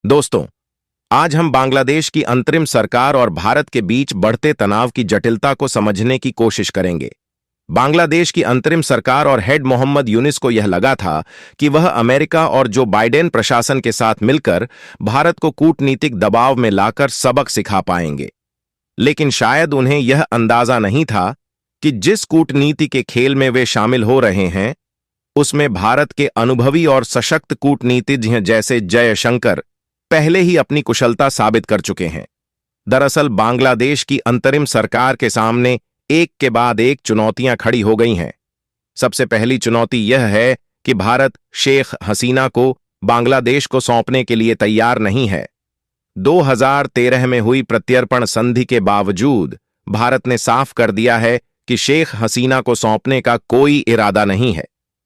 दोस्तों, आज हम बांग्लादेश की अंतरिम सरकार और भारत के बीच बढ़ते तनाव की जटिलता को समझने की कोशिश करेंगे। बांग्लादेश की अंतरिम सरकार और हेड मोहम्मद यूनिस को यह लगा था कि वह अमेरिका और जो बाइडेन प्रशासन के साथ मिलकर भारत को कूटनीतिक दबाव में लाकर सबक सिखा पाएंगे। लेकिन शायद उन्हें यह अंदाजा नहीं था कि जिस कूटनीति के खेल में वे शामिल हो रहे हैं, उसमें भारत के अनुभवी और सशक्त कूटनीतिज्ञ जैसे जयशंकर पहले ही अपनी कुशलता साबित कर चुके हैं। दरअसल बांग्लादेश की अंतरिम सरकार के सामने एक के बाद एक चुनौतियां खड़ी हो गई हैं। सबसे पहली चुनौती यह है कि भारत शेख हसीना को बांग्लादेश को सौंपने के लिए तैयार नहीं है। 2013 में हुई प्रत्यर्पण संधि के बावजूद भारत ने साफ कर दिया है कि शेख हसीना को सौंपने का कोई इरादा नहीं है।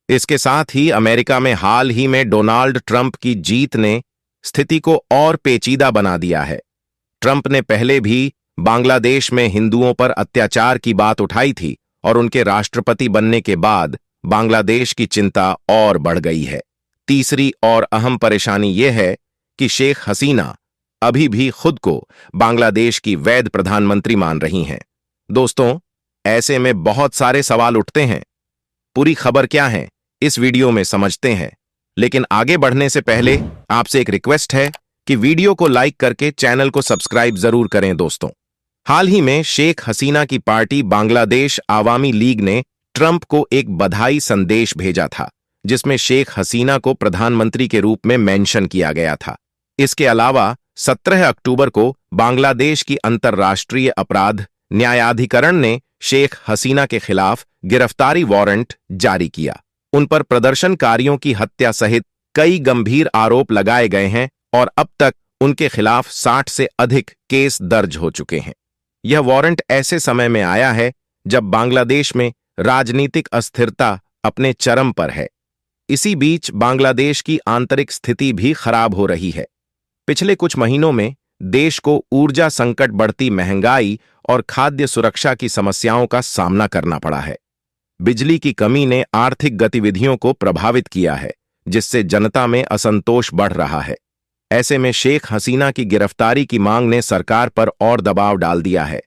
इसके साथ ही अमेरिका में हाल ही में डोनाल्ड ट्रंप की जीत ने स्थिति को और पेचीदा बना दिया है। ट्रंप ने पहले भी बांग्लादेश में हिंदुओं पर अत्याचार की बात उठाई थी और उनके राष्ट्रपति बनने के बाद बांग्लादेश की चिंता और बढ़ गई है। तीसरी और अहम परेशानी यह है कि शेख हसीना अभी भी खुद को बांग्लादेश की वैध प्रधानमंत्री मान रही हैं। दोस्तों, ऐसे में बहुत सारे सवाल उठते हैं। पूरी खबर क्या है, इस वीडियो में समझते हैं। लेकिन आगे बढ़ने से पहले आपसे एक रिक्वेस्ट है कि वीडियो को लाइक करके चैनल को सब्सक्राइब जरूर करें। दोस्तों, हाल ही में शेख हसीना की पार्टी बांग्लादेश आवामी लीग ने ट्रंप को एक बधाई संदेश भेजा था, जिसमें शेख हसीना को प्रधानमंत्री के रूप में मेंशन किया गया था। इसके अलावा 17 अक्टूबर को बांग्लादेश की अंतर्राष्ट्रीय अपराध न्यायाधिकरण ने शेख हसीना के खिलाफ गिरफ्तारी वारंट जारी किया। उन पर प्रदर्शनकारियों की हत्या सहित कई गंभीर आरोप लगाए गए हैं और अब तक उनके खिलाफ 60 से अधिक केस दर्ज हो चुके हैं। यह वारंट ऐसे समय में आया है जब बांग्लादेश में राजनीतिक अस्थिरता अपने चरम पर है। इसी बीच बांग्लादेश की आंतरिक स्थिति भी खराब हो रही है। पिछले कुछ महीनों में देश को ऊर्जा संकट, बढ़ती महंगाई और खाद्य सुरक्षा की समस्याओं का सामना करना पड़ा है। बिजली की कमी ने आर्थिक गतिविधियों को प्रभावित किया है, जिससे जनता में असंतोष बढ़ रहा है। ऐसे में शेख हसीना की गिरफ्तारी की मांग ने सरकार पर और दबाव डाल दिया है।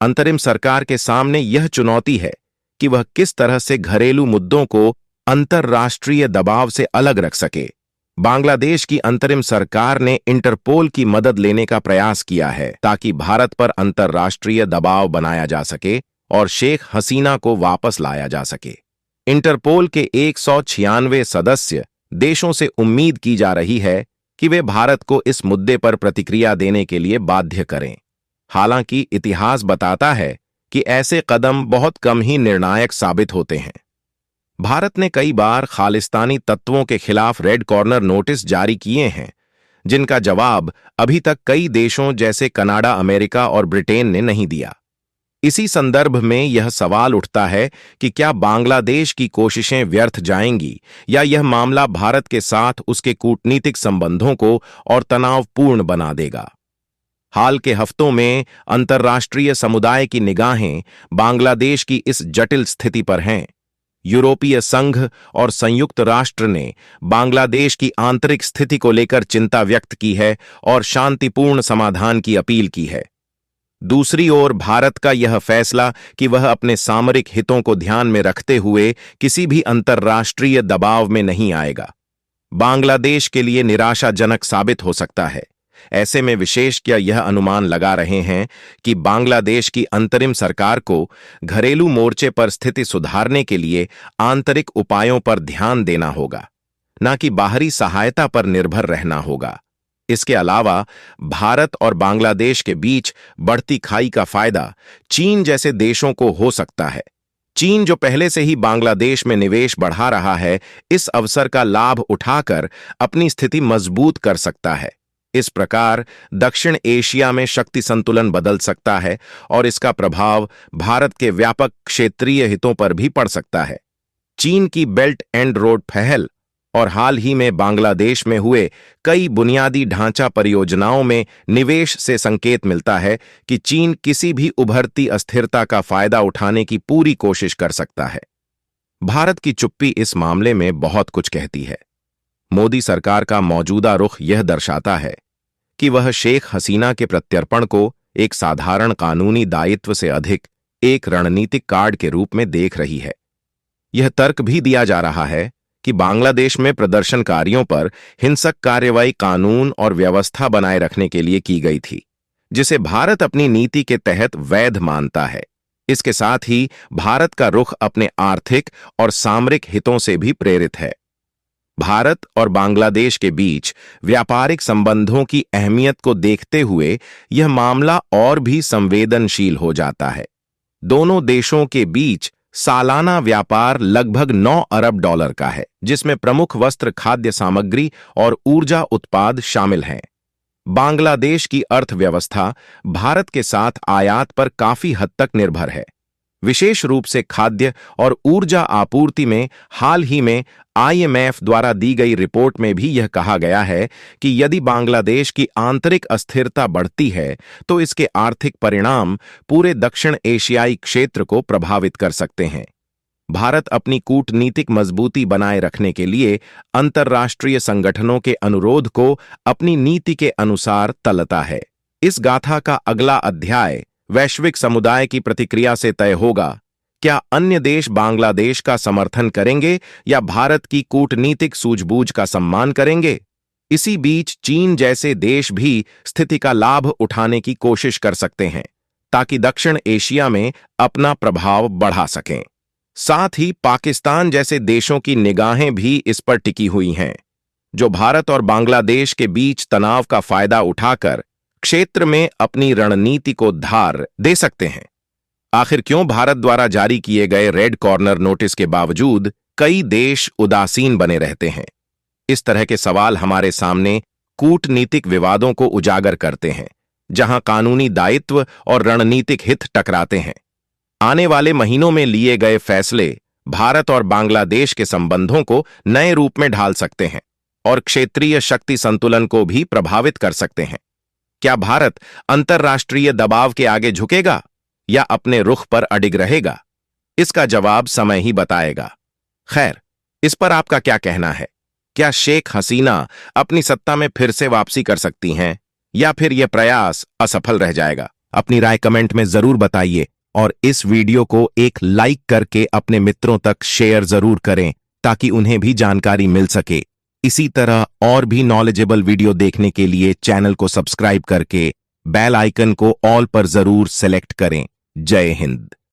अंतरिम सरकार के सामने यह चुनौती है कि वह किस तरह से घरेलू मुद्दों को अंतर्राष्ट्रीय दबाव से अलग रख सके। बांग्लादेश की अंतरिम सरकार ने इंटरपोल की मदद लेने का प्रयास किया है ताकि भारत पर अंतर्राष्ट्रीय दबाव बनाया जा सके और शेख हसीना को वापस लाया जा सके। इंटरपोल के 196 सदस्य देशों से उम्मीद की जा रही है कि वे भारत को इस मुद्दे पर प्रतिक्रिया देने के लिए बाध्य करें। हालांकि इतिहास बताता है कि ऐसे कदम बहुत कम ही निर्णायक साबित होते हैं। भारत ने कई बार खालिस्तानी तत्वों के खिलाफ रेड कॉर्नर नोटिस जारी किए हैं, जिनका जवाब अभी तक कई देशों जैसे कनाडा, अमेरिका और ब्रिटेन ने नहीं दिया। इसी संदर्भ में यह सवाल उठता है कि क्या बांग्लादेश की कोशिशें व्यर्थ जाएंगी या यह मामला भारत के साथ उसके कूटनीतिक संबंधों को और तनावपूर्ण बना देगा। हाल के हफ्तों में अंतर्राष्ट्रीय समुदाय की निगाहें बांग्लादेश की इस जटिल स्थिति पर हैं। यूरोपीय संघ और संयुक्त राष्ट्र ने बांग्लादेश की आंतरिक स्थिति को लेकर चिंता व्यक्त की है और शांतिपूर्ण समाधान की अपील की है। दूसरी ओर भारत का यह फैसला कि वह अपने सामरिक हितों को ध्यान में रखते हुए किसी भी अंतर्राष्ट्रीय दबाव में नहीं आएगा, बांग्लादेश के लिए निराशाजनक साबित हो सकता है। ऐसे में विशेषज्ञ यह अनुमान लगा रहे हैं कि बांग्लादेश की अंतरिम सरकार को घरेलू मोर्चे पर स्थिति सुधारने के लिए आंतरिक उपायों पर ध्यान देना होगा, न कि बाहरी सहायता पर निर्भर रहना होगा। इसके अलावा भारत और बांग्लादेश के बीच बढ़ती खाई का फायदा चीन जैसे देशों को हो सकता है। चीन, जो पहले से ही बांग्लादेश में निवेश बढ़ा रहा है, इस अवसर का लाभ उठाकर अपनी स्थिति मजबूत कर सकता है। इस प्रकार दक्षिण एशिया में शक्ति संतुलन बदल सकता है और इसका प्रभाव भारत के व्यापक क्षेत्रीय हितों पर भी पड़ सकता है। चीन की बेल्ट एंड रोड पहल और हाल ही में बांग्लादेश में हुए कई बुनियादी ढांचा परियोजनाओं में निवेश से संकेत मिलता है कि चीन किसी भी उभरती अस्थिरता का फायदा उठाने की पूरी कोशिश कर सकता है। भारत की चुप्पी इस मामले में बहुत कुछ कहती है। मोदी सरकार का मौजूदा रुख यह दर्शाता है कि वह शेख हसीना के प्रत्यर्पण को एक साधारण कानूनी दायित्व से अधिक एक रणनीतिक कार्ड के रूप में देख रही है। यह तर्क भी दिया जा रहा है कि बांग्लादेश में प्रदर्शनकारियों पर हिंसक कार्रवाई कानून और व्यवस्था बनाए रखने के लिए की गई थी, जिसे भारत अपनी नीति के तहत वैध मानता है। इसके साथ ही भारत का रुख अपने आर्थिक और सामरिक हितों से भी प्रेरित है। भारत और बांग्लादेश के बीच व्यापारिक संबंधों की अहमियत को देखते हुए यह मामला और भी संवेदनशील हो जाता है। दोनों देशों के बीच सालाना व्यापार लगभग 9 अरब डॉलर का है, जिसमें प्रमुख वस्त्र, खाद्य सामग्री और ऊर्जा उत्पाद शामिल हैं। बांग्लादेश की अर्थव्यवस्था भारत के साथ आयात पर काफी हद तक निर्भर है, विशेष रूप से खाद्य और ऊर्जा आपूर्ति में। हाल ही में IMF द्वारा दी गई रिपोर्ट में भी यह कहा गया है कि यदि बांग्लादेश की आंतरिक अस्थिरता बढ़ती है तो इसके आर्थिक परिणाम पूरे दक्षिण एशियाई क्षेत्र को प्रभावित कर सकते हैं। भारत अपनी कूटनीतिक मजबूती बनाए रखने के लिए अंतर्राष्ट्रीय संगठनों के अनुरोध को अपनी नीति के अनुसार तलता है। इस गाथा का अगला अध्याय वैश्विक समुदाय की प्रतिक्रिया से तय होगा। क्या अन्य देश बांग्लादेश का समर्थन करेंगे या भारत की कूटनीतिक सूझबूझ का सम्मान करेंगे? इसी बीच चीन जैसे देश भी स्थिति का लाभ उठाने की कोशिश कर सकते हैं ताकि दक्षिण एशिया में अपना प्रभाव बढ़ा सकें। साथ ही पाकिस्तान जैसे देशों की निगाहें भी इस पर टिकी हुई हैं, जो भारत और बांग्लादेश के बीच तनाव का फायदा उठाकर क्षेत्र में अपनी रणनीति को धार दे सकते हैं। आखिर क्यों भारत द्वारा जारी किए गए रेड कॉर्नर नोटिस के बावजूद कई देश उदासीन बने रहते हैं? इस तरह के सवाल हमारे सामने कूटनीतिक विवादों को उजागर करते हैं, जहां कानूनी दायित्व और रणनीतिक हित टकराते हैं। आने वाले महीनों में लिए गए फैसले भारत और बांग्लादेश के संबंधों को नए रूप में ढाल सकते हैं और क्षेत्रीय शक्ति संतुलन को भी प्रभावित कर सकते हैं। क्या भारत अंतर्राष्ट्रीय दबाव के आगे झुकेगा या अपने रुख पर अडिग रहेगा? इसका जवाब समय ही बताएगा। खैर, इस पर आपका क्या कहना है? क्या शेख हसीना अपनी सत्ता में फिर से वापसी कर सकती हैं या फिर यह प्रयास असफल रह जाएगा? अपनी राय कमेंट में जरूर बताइए और इस वीडियो को एक लाइक करके अपने मित्रों तक शेयर जरूर करें ताकि उन्हें भी जानकारी मिल सके। इसी तरह और भी नॉलेजेबल वीडियो देखने के लिए चैनल को सब्सक्राइब करके बेल आइकन को ऑल पर जरूर सेलेक्ट करें। जय हिंद।